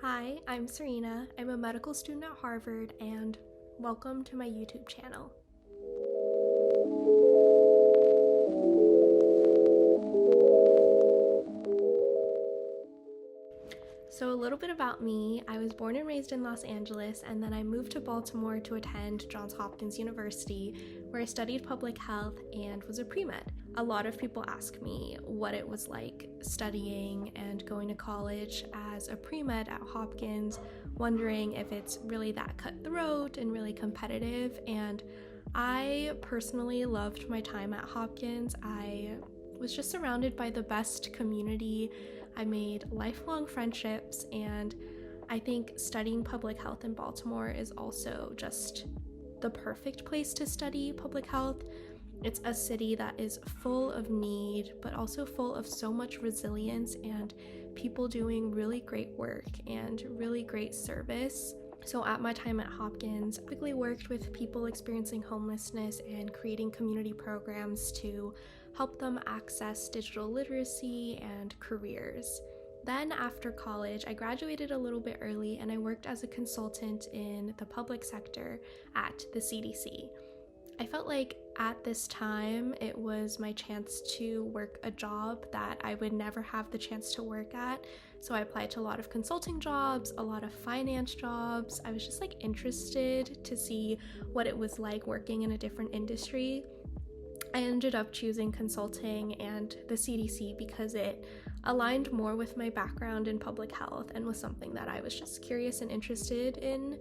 Hi, I'm Serena. I'm a medical student at Harvard, and welcome to my YouTube channel. So a little bit about me. I was born and raised in Los Angeles, and then I moved to Baltimore to attend Johns Hopkins University, where I studied public health and was a pre-med. A lot of people ask me what it was like studying and going to college as a pre-med at Hopkins, wondering if it's really that cutthroat and really competitive. And I personally loved my time at Hopkins. I was just surrounded by the best community. I made lifelong friendships, and I think studying public health in Baltimore is also just the perfect place to study public health. It's a city that is full of need, but also full of so much resilience and people doing really great work and really great service. So at my time at Hopkins, I typically worked with people experiencing homelessness and creating community programs to help them access digital literacy and careers. Then after college, I graduated a little bit early and I worked as a consultant in the public sector at the CDC. I felt like at this time it was my chance to work a job that I would never have the chance to work at. So I applied to a lot of consulting jobs, a lot of finance jobs. I was just interested to see what it was like working in a different industry. I ended up choosing consulting and the CDC because it aligned more with my background in public health and was something that I was just curious and interested in.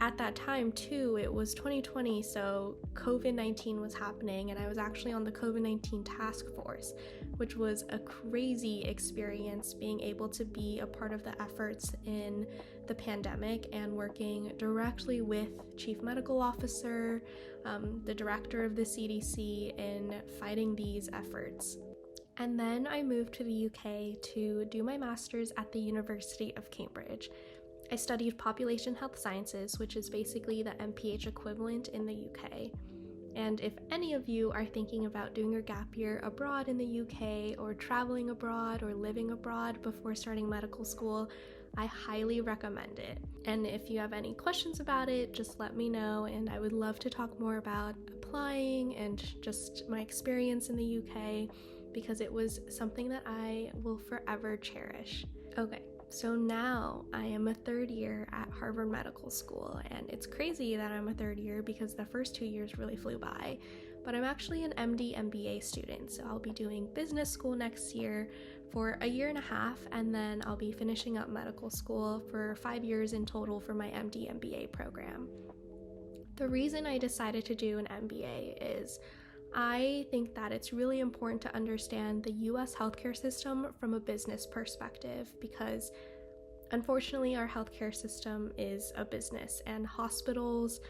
At that time too, it was 2020, so COVID-19 was happening, and I was actually on the COVID-19 task force, which was a crazy experience, being able to be a part of the efforts in the pandemic and working directly with Chief Medical Officer, the director of the CDC, in fighting these efforts. And then I moved to the UK to do my master's at the University of Cambridge. I studied population health sciences, which is basically the MPH equivalent in the UK. And if any of you are thinking about doing your gap year abroad in the UK, or traveling abroad or living abroad before starting medical school, I highly recommend it. And if you have any questions about it, just let me know, and I would love to talk more about applying and just my experience in the UK, because it was something that I will forever cherish. Okay. So now I am a third year at Harvard Medical School, and it's crazy that I'm a third year because the first 2 years really flew by, but I'm actually an MD MBA student, so I'll be doing business school next year for a year and a half, and then I'll be finishing up medical school for 5 years in total for my MD MBA program. The reason I decided to do an MBA is I think that it's really important to understand the US healthcare system from a business perspective, because unfortunately our healthcare system is a business and hospitals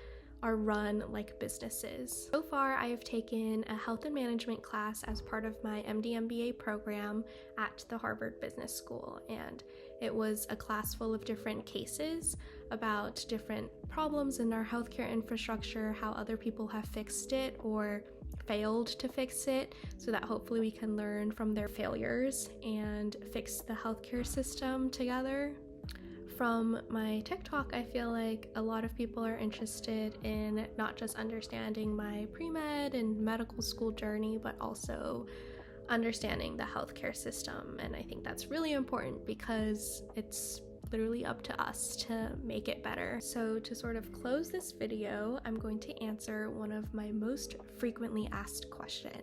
are run like businesses. So far, I have taken a health and management class as part of my MD MBA program at the Harvard Business School, and it was a class full of different cases about different problems in our healthcare infrastructure, how other people have fixed it or failed to fix it, so that hopefully we can learn from their failures and fix the healthcare system together. From my TikTok, I feel like a lot of people are interested in not just understanding my pre-med and medical school journey, but also understanding the healthcare system. And I think that's really important because it's literally up to us to make it better. So to sort of close this video, I'm going to answer one of my most frequently asked questions,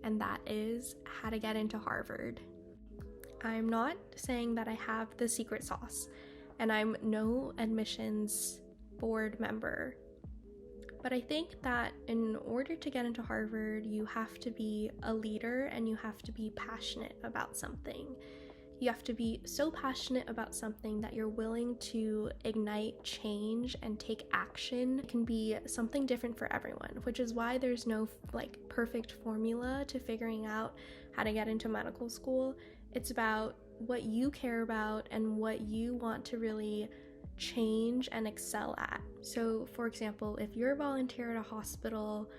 and that is how to get into Harvard. I'm not saying that I have the secret sauce, and I'm no admissions board member, but I think that in order to get into Harvard, you have to be a leader and you have to be passionate about something. You have to be so passionate about something that you're willing to ignite change and take action. It can be something different for everyone, which is why there's no perfect formula to figuring out how to get into medical school. It's about what you care about and what you want to really change and excel at. So for example, if you're a volunteer at a hospital,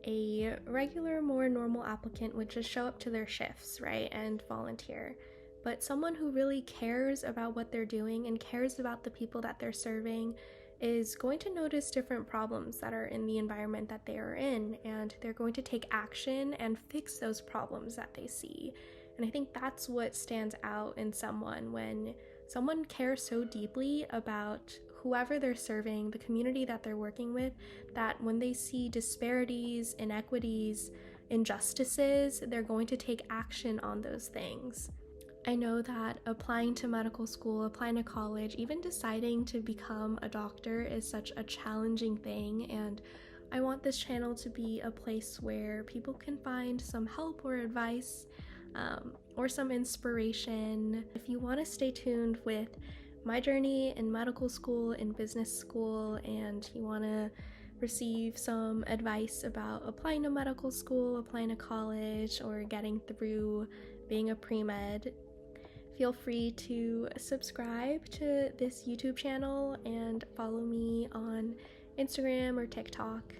a regular, more normal applicant would just show up to their shifts, right, and volunteer. but someone who really cares about what they're doing and cares about the people that they're serving is going to notice different problems that are in the environment that they are in, and they're going to take action and fix those problems that they see. And I think that's what stands out in someone, when someone cares so deeply about whoever they're serving, the community that they're working with, that when they see disparities, inequities, injustices, they're going to take action on those things. I know that applying to medical school, applying to college, even deciding to become a doctor is such a challenging thing, and I want this channel to be a place where people can find some help or advice or some inspiration. If you want to stay tuned with my journey in medical school, in business school, and you want to receive some advice about applying to medical school, applying to college, or getting through being a pre-med, feel free to subscribe to this YouTube channel and follow me on Instagram or TikTok.